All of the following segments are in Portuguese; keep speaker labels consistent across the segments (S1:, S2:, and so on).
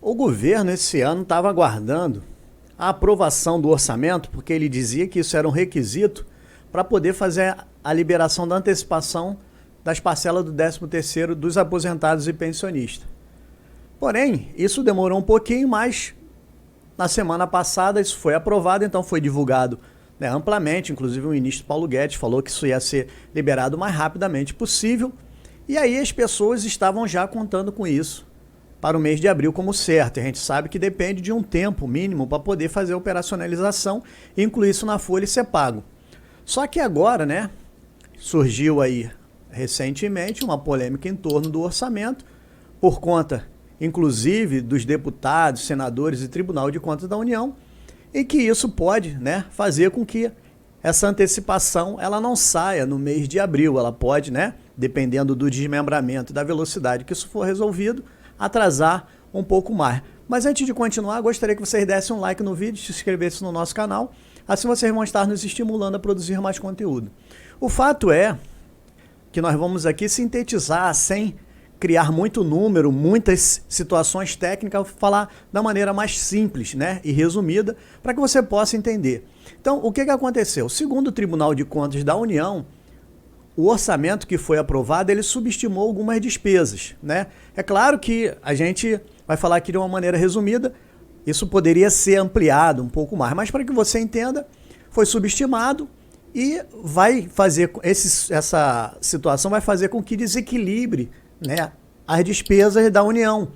S1: O governo esse ano estava aguardando a aprovação do orçamento, porque ele dizia que isso era um requisito para poder fazer a liberação da antecipação das parcelas do 13º dos aposentados e pensionistas. Porém, isso demorou um pouquinho, mas na semana passada isso foi aprovado, então foi divulgado, né, amplamente. Inclusive o ministro Paulo Guedes falou que isso ia ser liberado o mais rapidamente possível. E aí as pessoas estavam já contando com isso para o mês de abril como certo. A gente sabe que depende de um tempo mínimo para poder fazer a operacionalização e incluir isso na folha e ser pago. Só que agora, né, surgiu aí recentemente uma polêmica em torno do orçamento, por conta, inclusive, dos deputados, senadores e Tribunal de Contas da União, e que isso pode, né, fazer com que essa antecipação ela não saia no mês de abril. Ela pode, né, dependendo do desmembramento e da velocidade que isso for resolvido, atrasar um pouco mais. Mas antes de continuar, gostaria que vocês dessem um like no vídeo, se inscrevessem no nosso canal, assim vocês vão estar nos estimulando a produzir mais conteúdo. O fato é que nós vamos aqui sintetizar, sem criar muito número, muitas situações técnicas, falar da maneira mais simples, né, e resumida, para que você possa entender. Então, o que aconteceu? Segundo o Tribunal de Contas da União, o orçamento que foi aprovado, ele subestimou algumas despesas, né? É claro que a gente vai falar aqui de uma maneira resumida, isso poderia ser ampliado um pouco mais, mas para que você entenda, foi subestimado e vai fazer, essa situação vai fazer com que desequilibre, né, as despesas da União.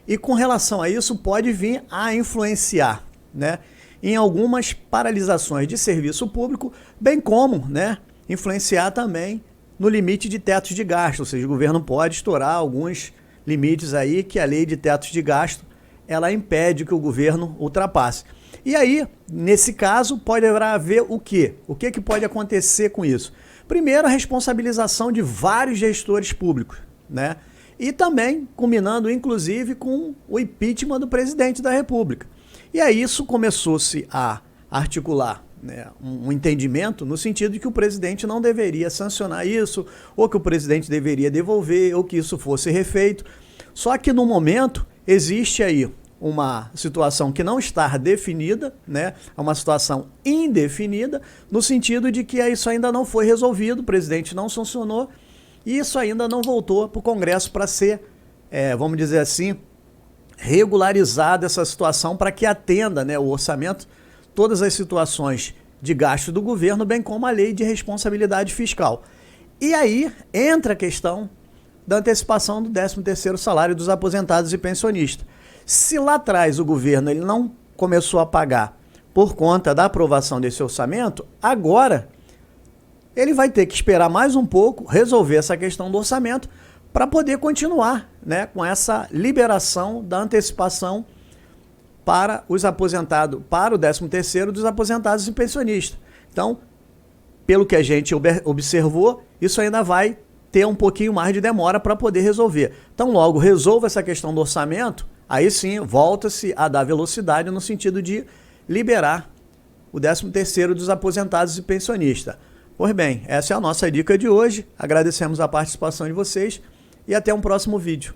S1: E com relação a isso, pode vir a influenciar, né, em algumas paralisações de serviço público, bem como, né, influenciar também no limite de tetos de gasto, ou seja, o governo pode estourar alguns limites aí que a lei de tetos de gasto ela impede que o governo ultrapasse. E aí, nesse caso, pode haver o quê? O que pode acontecer com isso? Primeiro, a responsabilização de vários gestores públicos, né? E também culminando, inclusive, com o impeachment do presidente da República. E aí isso começou-se a articular, né, um entendimento no sentido de que o presidente não deveria sancionar isso, ou que o presidente deveria devolver, ou que isso fosse refeito. Só que no momento existe aí uma situação que não está definida, né, é uma situação indefinida, no sentido de que isso ainda não foi resolvido, o presidente não sancionou, e isso ainda não voltou para o Congresso para ser, vamos dizer assim, regularizada essa situação para que atenda, né, o orçamento, todas as situações de gasto do governo, bem como a lei de responsabilidade fiscal. E aí entra a questão da antecipação do 13º salário dos aposentados e pensionistas. Se lá atrás o governo ele não começou a pagar por conta da aprovação desse orçamento, agora ele vai ter que esperar mais um pouco, resolver essa questão do orçamento, para poder continuar, né, com essa liberação da antecipação para os aposentados, para o 13º dos aposentados e pensionistas. Então, pelo que a gente observou, isso ainda vai ter um pouquinho mais de demora para poder resolver. Então, logo resolva essa questão do orçamento, aí sim volta-se a dar velocidade no sentido de liberar o 13º dos aposentados e pensionistas. Pois bem, essa é a nossa dica de hoje. Agradecemos a participação de vocês e até um próximo vídeo.